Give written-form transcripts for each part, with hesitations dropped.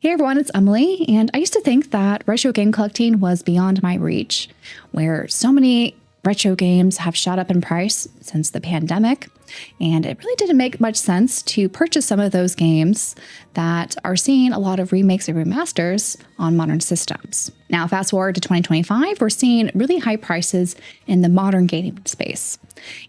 Hey everyone, it's Emily, and I used to think that retro game collecting was beyond my reach, where so many retro games have shot up in price since the pandemic, and it really didn't make much sense to purchase some of those games that are seeing a lot of remakes and remasters on modern systems. Now, fast forward to 2025, we're seeing really high prices in the modern gaming space.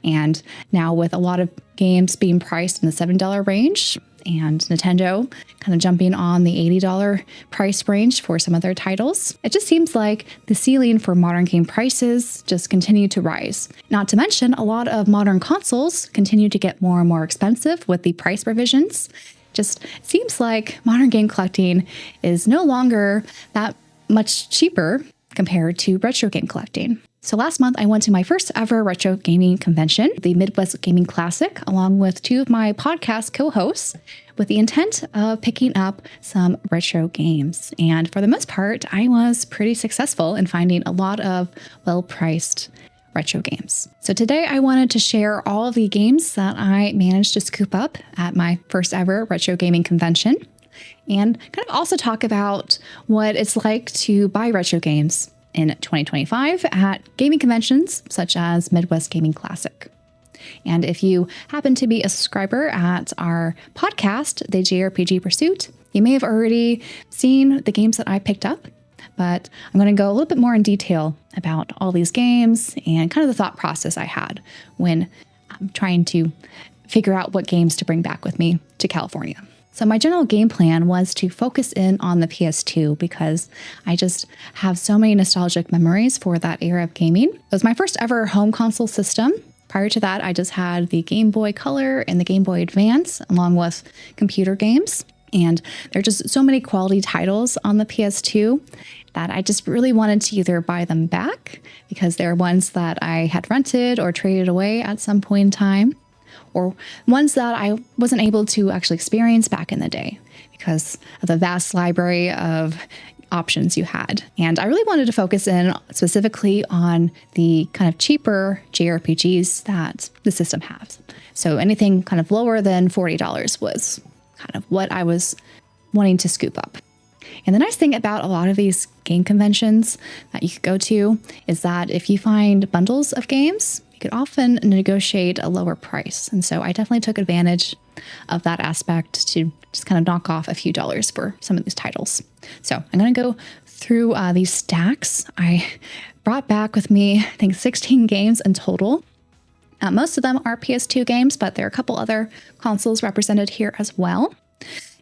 And now with a lot of games being priced in the $7 range, and Nintendo kind of jumping on the $80 price range for some of their titles, it just seems like the ceiling for modern game prices just continue to rise. Not to mention, a lot of modern consoles continue to get more and more expensive with the price revisions. Just seems like modern game collecting is no longer that much cheaper compared to retro game collecting. So last month, I went to my first ever retro gaming convention, the Midwest Gaming Classic, along with two of my podcast co-hosts, with the intent of picking up some retro games. And for the most part, I was pretty successful in finding a lot of well-priced retro games. So today I wanted to share all of the games that I managed to scoop up at my first ever retro gaming convention, and kind of also talk about what it's like to buy retro games in 2025 at gaming conventions such as Midwest Gaming Classic. And if you happen to be a subscriber at our podcast, the JRPG Pursuit, you may have already seen the games that I picked up, but I'm going to go a little bit more in detail about all these games and kind of the thought process I had when I'm trying to figure out what games to bring back with me to California. So my general game plan was to focus in on the PS2 because I just have so many nostalgic memories for that era of gaming. It was my first ever home console system. Prior to that, I just had the Game Boy Color and the Game Boy Advance, along with computer games. And there are just so many quality titles on the PS2 that I just really wanted to either buy them back because they're ones that I had rented or traded away at some point in time, or ones that I wasn't able to actually experience back in the day because of the vast library of options you had. And I really wanted to focus in specifically on the kind of cheaper JRPGs that the system has. So anything kind of lower than $40 was kind of what I was wanting to scoop up. And the nice thing about a lot of these game conventions that you could go to is that if you find bundles of games, you could often negotiate a lower price. And so I definitely took advantage of that aspect to just kind of knock off a few dollars for some of these titles. So I'm going to go through these stacks. I brought back with me, I think, 16 games in total. Most of them are PS2 games, but there are a couple other consoles represented here as well.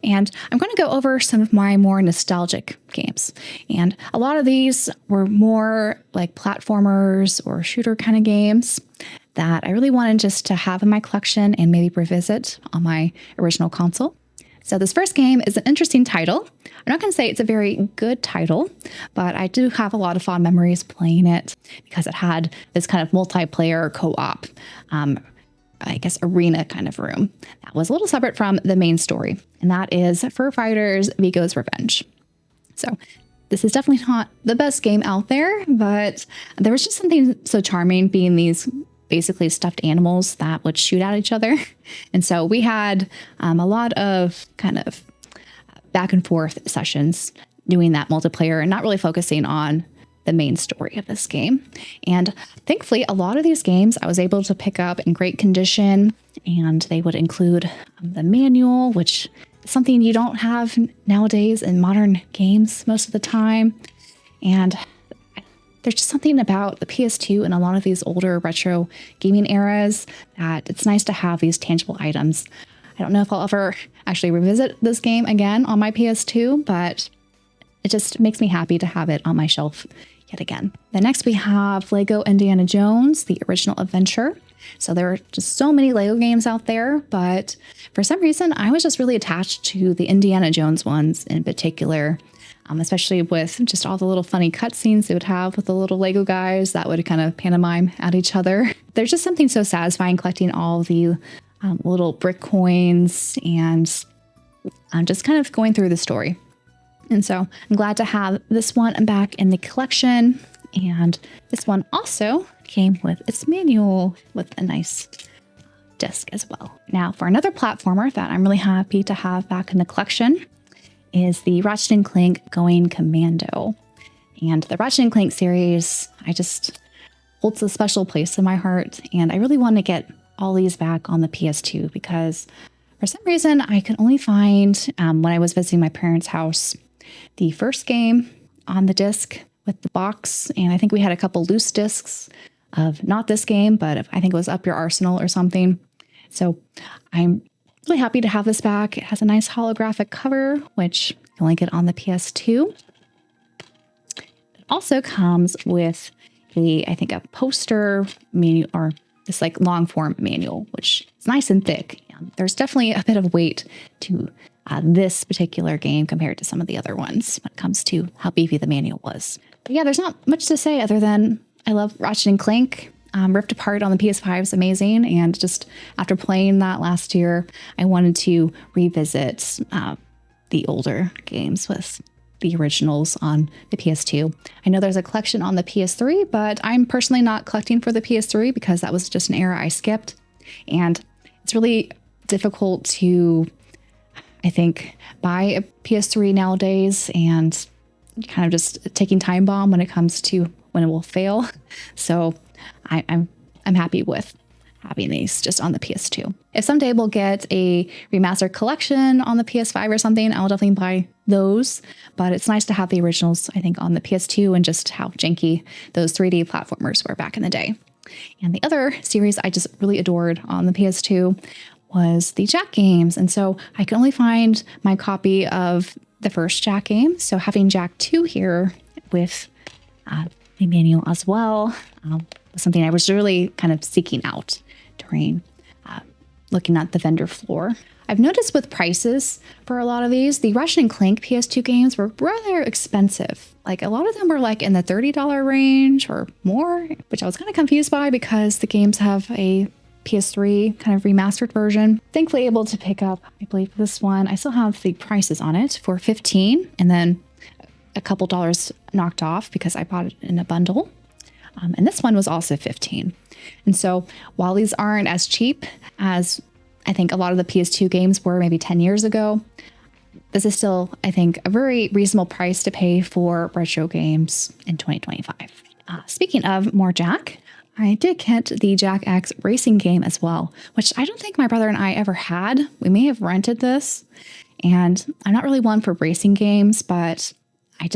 And I'm going to go over some of my more nostalgic games. And a lot of these were more like platformers or shooter kind of games that I really wanted just to have in my collection and maybe revisit on my original console. So this first game is an interesting title. I'm not going to say it's a very good title, but I do have a lot of fond memories playing it because it had this kind of multiplayer co-op arena kind of room that was a little separate from the main story, and that is Fur Fighters Vigo's Revenge. So this is definitely not the best game out there, but there was just something so charming being these basically stuffed animals that would shoot at each other. And so we had a lot of kind of back and forth sessions doing that multiplayer and not really focusing on the main story of this game. And thankfully, a lot of these games I was able to pick up in great condition, and they would include the manual, which is something you don't have nowadays in modern games most of the time. And there's just something about the PS2 and a lot of these older retro gaming eras that it's nice to have these tangible items. I don't know if I'll ever actually revisit this game again on my PS2, but it just makes me happy to have it on my shelf yet again. Then next we have Lego Indiana Jones, the original adventure. So there are just so many Lego games out there, but for some reason I was just really attached to the Indiana Jones ones in particular, especially with just all the little funny cutscenes they would have with the little Lego guys that would kind of pantomime at each other. There's just something so satisfying collecting all the little brick coins and just kind of going through the story. And so I'm glad to have this one back in the collection. And this one also came with its manual with a nice disc as well. Now for another platformer that I'm really happy to have back in the collection is the Ratchet and Clank Going Commando. And the Ratchet and Clank series, I just holds a special place in my heart. And I really want to get all these back on the PS2 because for some reason I could only find, when I was visiting my parents' house, the first game on the disc with the box. And I think we had a couple loose discs of not this game, but I think it was Up Your Arsenal or something. So I'm really happy to have this back. It has a nice holographic cover, which you can only get on the PS2. It also comes with I think a poster manual or this like long form manual, which is nice and thick. There's definitely a bit of weight to this particular game compared to some of the other ones when it comes to how beefy the manual was. But yeah, there's not much to say other than I love Ratchet and Clank. Ripped Apart on the PS5 is amazing. And just after playing that last year, I wanted to revisit the older games with the originals on the PS2. I know there's a collection on the PS3, but I'm personally not collecting for the PS3 because that was just an era I skipped. And it's really difficult to, I think, buy a PS3 nowadays and kind of just taking time bomb when it comes to when it will fail. So I'm happy with having these just on the PS2. If someday we'll get a remastered collection on the PS5 or something, I'll definitely buy those. But it's nice to have the originals, I think, on the PS2 and just how janky those 3D platformers were back in the day. And the other series I just really adored on the PS2 was the Jak games. And so I could only find my copy of the first Jak game. So having Jak 2 here with the manual as well was something I was really kind of seeking out during looking at the vendor floor. I've noticed with prices for a lot of these, the Ratchet and Clank PS2 games were rather expensive. Like a lot of them were like in the $30 range or more, which I was kind of confused by because the games have a PS3 kind of remastered version. Thankfully able to pick up, I believe this one, I still have the prices on it for $15 and then a couple dollars knocked off because I bought it in a bundle. And this one was also $15. And so while these aren't as cheap as I think a lot of the PS2 games were maybe 10 years ago, this is still, I think, a very reasonable price to pay for retro games in 2025. Speaking of more Jak, I did get the Jak X racing game as well, which I don't think my brother and I ever had. We may have rented this, and I'm not really one for racing games, but I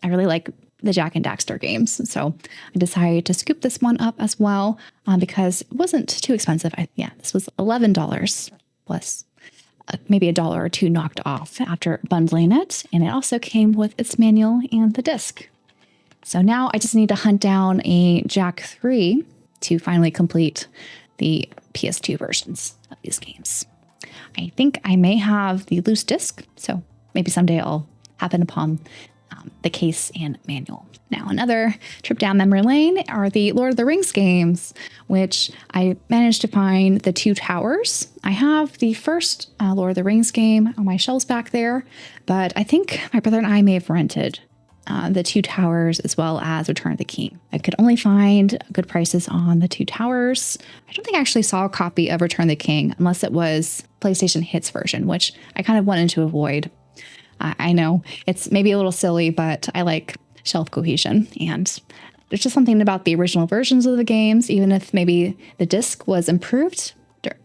really like the Jak and Daxter games. So I decided to scoop this one up as well because it wasn't too expensive. This was $11 plus maybe $1 or $2 knocked off after bundling it. And it also came with its manual and the disc. So now I just need to hunt down a Jak 3 to finally complete the PS2 versions of these games. I think I may have the loose disc, so maybe someday I'll happen upon the case and manual. Now, another trip down memory lane are the Lord of the Rings games, which I managed to find the Two Towers. I have the first Lord of the Rings game on my shelves back there, but I think my brother and I may have rented the Two Towers as well as Return of the King. I could only find good prices on the Two Towers. I don't think I actually saw a copy of Return of the King unless it was PlayStation Hits version, which I kind of wanted to avoid. I know it's maybe a little silly, but I like shelf cohesion. And there's just something about the original versions of the games, even if maybe the disc was improved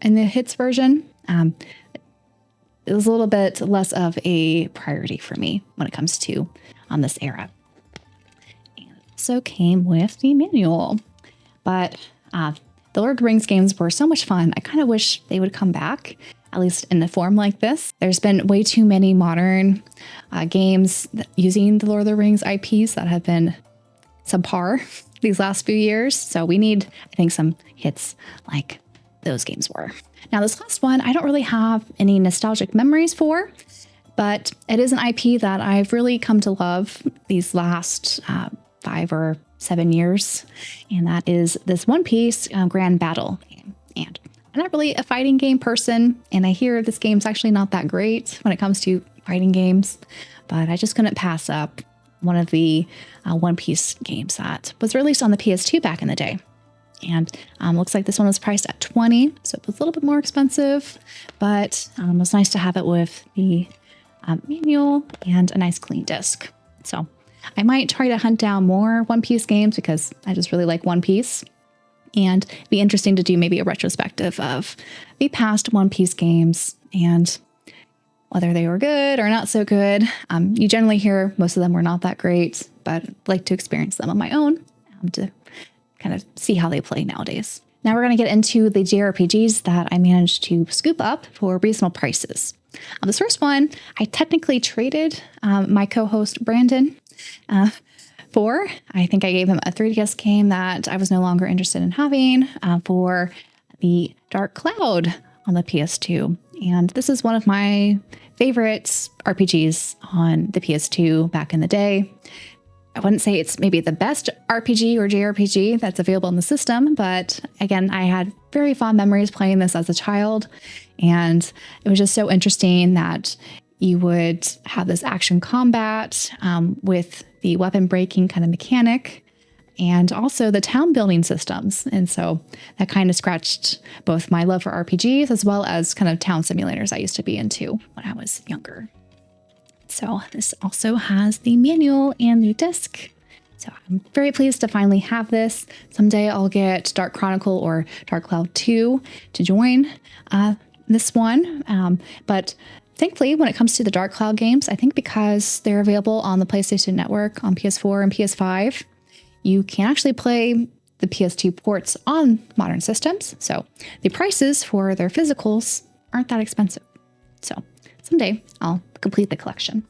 in the Hits version, it was a little bit less of a priority for me when it comes to on this era. And it also came with the manual. But the Lord of the Rings games were so much fun. I kind of wish they would come back, at least in a form like this. There's been way too many modern games using the Lord of the Rings IPs that have been subpar these last few years. So we need, I think, some hits like those games were. Now, this last one, I don't really have any nostalgic memories for, but it is an IP that I've really come to love these last 5 or 7 years. And that is this One Piece Grand Battle game. And I'm not really a fighting game person, and I hear this game's actually not that great when it comes to fighting games, but I just couldn't pass up one of the One Piece games that was released on the PS2 back in the day. And looks like this one was priced at $20, so it was a little bit more expensive, but it was nice to have it with the manual and a nice clean disc. So I might try to hunt down more One Piece games because I just really like One Piece. And it'd be interesting to do maybe a retrospective of the past One Piece games and whether they were good or not so good. You generally hear most of them were not that great, but I'd like to experience them on my own to kind of see how they play nowadays. Now we're going to get into the JRPGs that I managed to scoop up for reasonable prices. This first one, I technically traded my co-host Brandon for. I think I gave him a 3DS game that I was no longer interested in having for the Dark Cloud on the PS2. And this is one of my favorite RPGs on the PS2 back in the day. I wouldn't say it's maybe the best RPG or JRPG that's available on the system, but again, I had very fond memories playing this as a child, and it was just so interesting that you would have this action combat with the weapon breaking kind of mechanic and also the town building systems. And so that kind of scratched both my love for RPGs as well as kind of town simulators I used to be into when I was younger. So this also has the manual and the disc. So I'm very pleased to finally have this. Someday I'll get Dark Chronicle or Dark Cloud 2 to join this one. But thankfully, when it comes to the Dark Cloud games, I think because they're available on the PlayStation Network on PS4 and PS5, you can actually play the PS2 ports on modern systems. So the prices for their physicals aren't that expensive. So someday I'll complete the collection.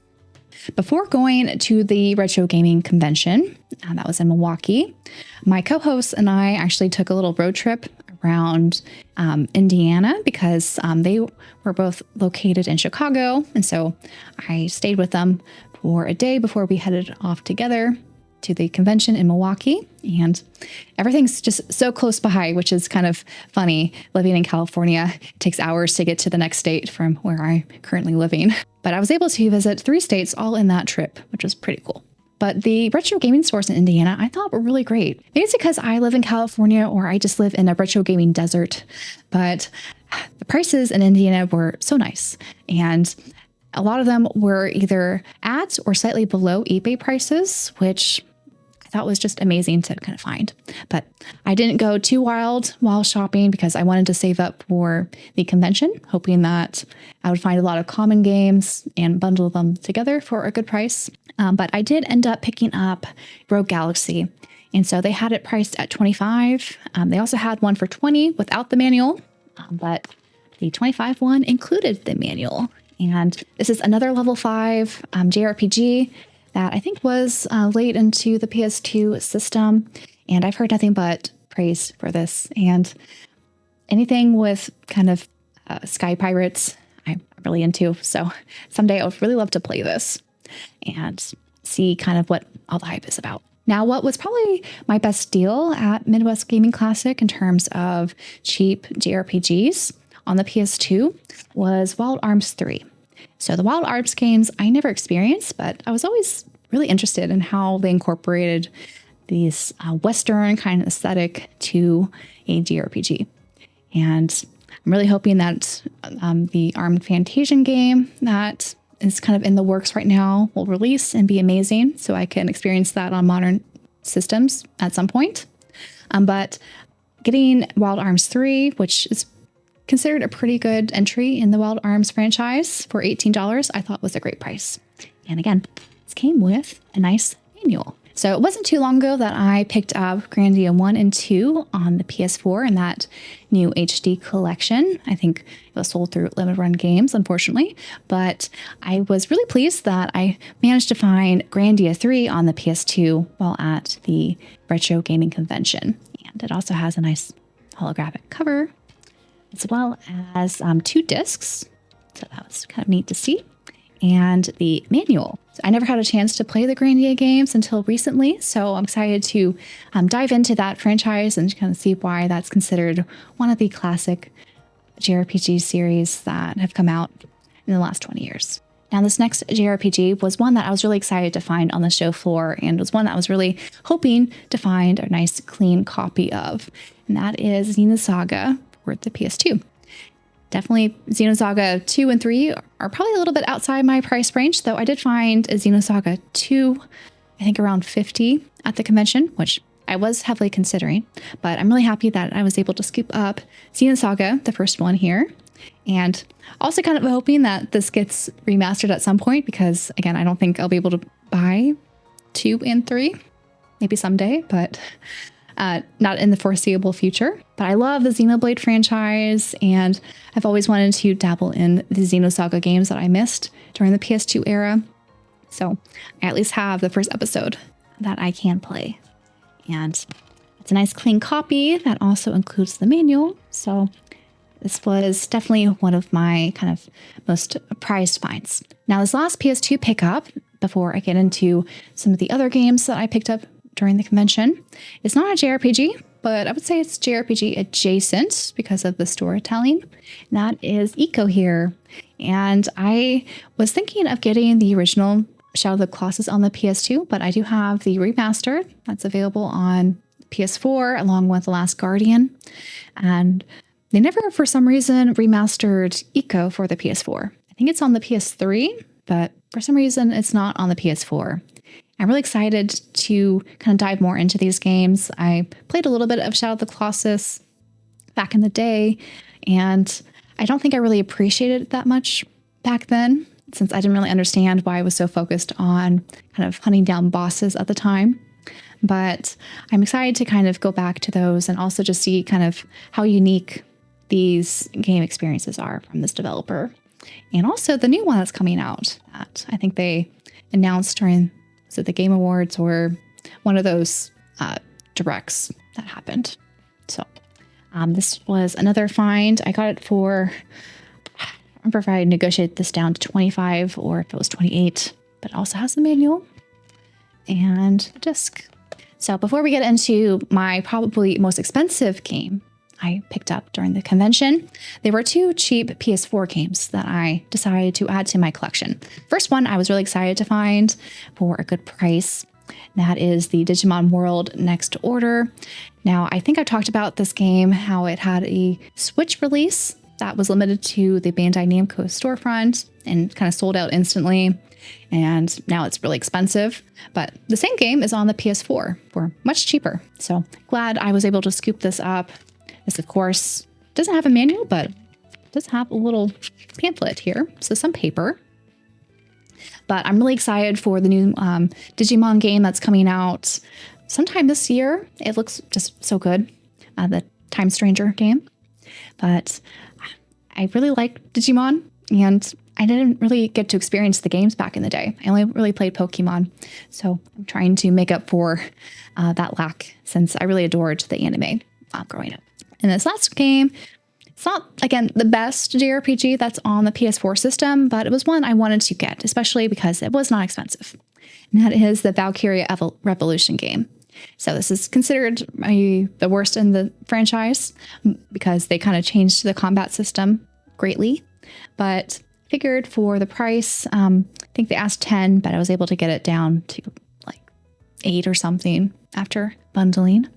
Before going to the retro gaming convention, that was in Milwaukee, my co-hosts and I actually took a little road trip around Indiana because they were both located in Chicago. And so I stayed with them for a day before we headed off together to the convention in Milwaukee. And everything's just so close by, which is kind of funny. Living in California, it takes hours to get to the next state from where I'm currently living. But I was able to visit 3 states all in that trip, which was pretty cool. But the retro gaming stores in Indiana, I thought were really great. Maybe it's because I live in California or I just live in a retro gaming desert. But the prices in Indiana were so nice. And a lot of them were either at or slightly below eBay prices, which I thought was just amazing to kind of find. But I didn't go too wild while shopping because I wanted to save up for the convention, hoping that I would find a lot of common games and bundle them together for a good price. But I did end up picking up Rogue Galaxy. And so they had it priced at $25. They also had one for $20 without the manual, but the $25 one included the manual. And this is another level 5 JRPG that I think was late into the PS2 system. And I've heard nothing but praise for this. And anything with kind of sky pirates, I'm really into. So someday I would really love to play this and see kind of what all the hype is about. Now, what was probably my best deal at Midwest Gaming Classic in terms of cheap JRPGs on the PS2 was Wild Arms 3. So the Wild Arms games I never experienced, but I was always really interested in how they incorporated these Western kind of aesthetic to a JRPG. And I'm really hoping that the Armed Fantasian game that is kind of in the works right now will release and be amazing, so I can experience that on modern systems at some point. But getting Wild Arms 3, which is considered a pretty good entry in the Wild Arms franchise for $18, I thought was a great price. And again, this came with a nice manual. So it wasn't too long ago that I picked up Grandia 1 and 2 on the PS4 in that new HD collection. I think it was sold through Limited Run Games, unfortunately, but I was really pleased that I managed to find Grandia 3 on the PS2 while at the Retro Gaming Convention. And it also has a nice holographic cover, as well as 2 discs. So that was kind of neat to see. And the manual. So I never had a chance to play the Grandia games until recently, so I'm excited to dive into that franchise and kind of see why that's considered one of the classic JRPG series that have come out in the last 20 years. Now, this next JRPG was one that I was really excited to find on the show floor, and was one that I was really hoping to find a nice, clean copy of, and that is Zeno Saga for the PS2. Definitely Zeno Saga 2 and 3 are probably a little bit outside my price range, though I did find a Zeno Saga 2, I think around 50 at the convention, which I was heavily considering, but I'm really happy that I was able to scoop up Zeno Saga, the first one here, and also kind of hoping that this gets remastered at some point because, again, I don't think I'll be able to buy 2 and 3, maybe someday, but not in the foreseeable future. But I love the Xenoblade franchise, and I've always wanted to dabble in the Zeno Saga games that I missed during the PS2 era. So I at least have the first episode that I can play. And it's a nice clean copy that also includes the manual. So this was definitely one of my kind of most prized finds. Now, this last PS2 pickup, before I get into some of the other games that I picked up during the convention, it's not a JRPG, but I would say it's JRPG adjacent because of the storytelling. And that is Eco here. And I was thinking of getting the original Shadow of the Colossus on the PS2, but I do have the remaster that's available on PS4 along with The Last Guardian. And they never, for some reason, remastered Eco for the PS4. I think it's on the PS3, but for some reason, it's not on the PS4. I'm really excited to kind of dive more into these games. I played a little bit of Shadow of the Colossus back in the day, and I don't think I really appreciated it that much back then, since I didn't really understand why I was so focused on kind of hunting down bosses at the time. But I'm excited to kind of go back to those and also just see kind of how unique these game experiences are from this developer. And also the new one that's coming out that I think they announced during the Game Awards or one of those directs that happened. So this was another find. I got it for, I remember if I negotiated this down to 25 or if it was 28, but it also has the manual and the disc. So before we get into my probably most expensive game I picked up during the convention, there were 2 cheap PS4 games that I decided to add to my collection. First one I was really excited to find for a good price. That is the Digimon World Next Order. Now, I think I talked about this game, how it had a Switch release that was limited to the Bandai Namco storefront and kind of sold out instantly. And now it's really expensive, but the same game is on the PS4 for much cheaper. So glad I was able to scoop this up. This, of course, doesn't have a manual, but it does have a little pamphlet here. So some paper. But I'm really excited for the new Digimon game that's coming out sometime this year. It looks just so good, the Time Stranger game. But I really like Digimon, and I didn't really get to experience the games back in the day. I only really played Pokemon. So I'm trying to make up for that lack since I really adored the anime growing up. And this last game, it's not, again, the best JRPG that's on the PS4 system, but it was one I wanted to get, especially because it was not expensive. And that is the Valkyria Revolution game. So this is considered the worst in the franchise because they kind of changed the combat system greatly. But figured for the price, I think they asked 10, but I was able to get it down to like 8 or something after bundling.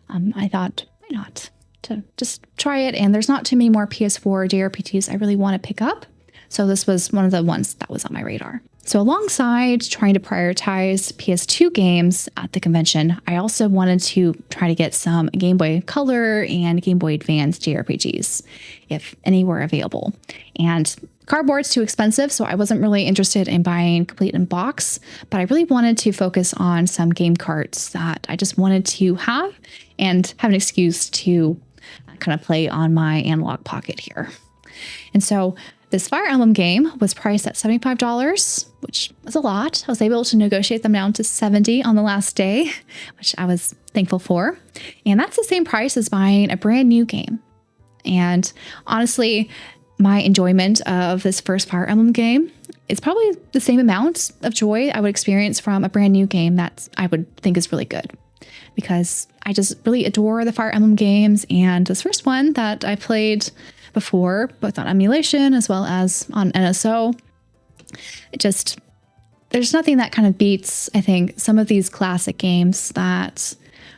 I thought, why not? To just try it. And there's not too many more PS4 JRPGs I really want to pick up. So this was one of the ones that was on my radar. So alongside trying to prioritize PS2 games at the convention, I also wanted to try to get some Game Boy Color and Game Boy Advance JRPGs, if any were available. And cardboard's too expensive, so I wasn't really interested in buying complete in box, but I really wanted to focus on some game carts that I just wanted to have and have an excuse to kind of play on my analog pocket here. And so this Fire Emblem game was priced at $75, which was a lot. I was able to negotiate them down to $70 on the last day, which I was thankful for. And that's the same price as buying a brand new game. And honestly, my enjoyment of this first Fire Emblem game is probably the same amount of joy I would experience from a brand new game that I would think is really good. Because I just really adore the Fire Emblem games, and this first one that I played before, both on emulation as well as on NSO, there's nothing that kind of beats, I think, some of these classic games that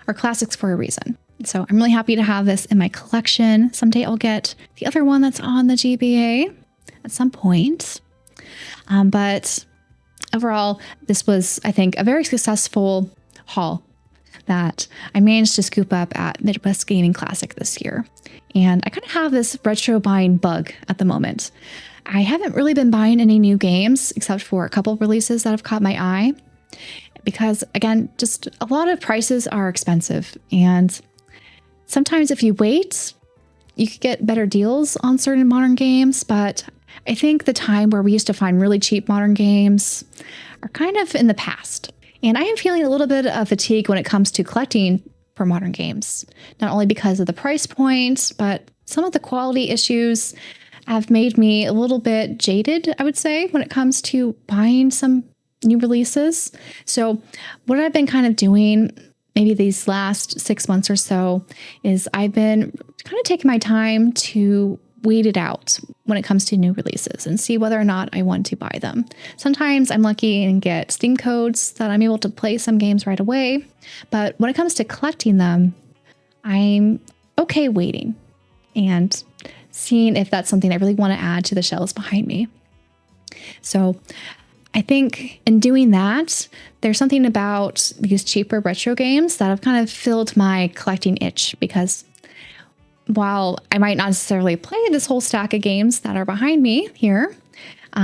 are classics for a reason. So I'm really happy to have this in my collection. Someday I'll get the other one that's on the GBA at some point. But overall, this was, I think, a very successful haul that I managed to scoop up at Midwest Gaming Classic this year. And I kind of have this retro buying bug at the moment. I haven't really been buying any new games except for a couple of releases that have caught my eye because, again, just a lot of prices are expensive. And sometimes if you wait, you could get better deals on certain modern games. But I think the time where we used to find really cheap modern games are kind of in the past. And I am feeling a little bit of fatigue when it comes to collecting for modern games, not only because of the price point, but some of the quality issues have made me a little bit jaded, I would say, when it comes to buying some new releases. So what I've been kind of doing maybe these last 6 months or so is I've been kind of taking my time to wait it out when it comes to new releases and see whether or not I want to buy them. Sometimes I'm lucky and get Steam codes that I'm able to play some games right away. But when it comes to collecting them, I'm okay waiting and seeing if that's something I really want to add to the shelves behind me. So I think in doing that, there's something about these cheaper retro games that have kind of filled my collecting itch, because while I might not necessarily play this whole stack of games that are behind me here,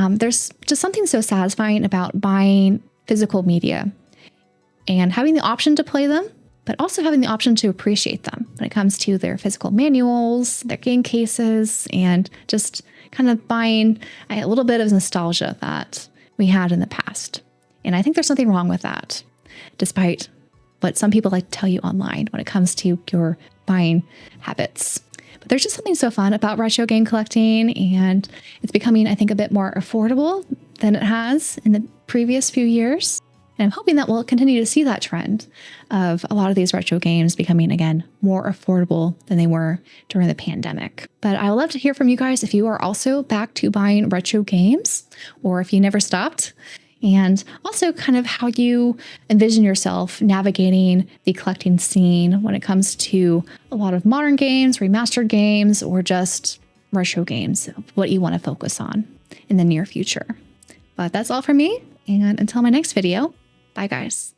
there's just something so satisfying about buying physical media and having the option to play them, but also having the option to appreciate them when it comes to their physical manuals, their game cases, and just kind of buying a little bit of nostalgia that we had in the past. And I think there's something wrong with that, despite what some people like to tell you online when it comes to your buying habits. But there's just something so fun about retro game collecting, and it's becoming, I think, a bit more affordable than it has in the previous few years. And I'm hoping that we'll continue to see that trend of a lot of these retro games becoming, again, more affordable than they were during the pandemic. But I would love to hear from you guys if you are also back to buying retro games, or if you never stopped, and also kind of how you envision yourself navigating the collecting scene when it comes to a lot of modern games, remastered games, or just retro games, what you want to focus on in the near future. But that's all from me, and until my next video, bye guys.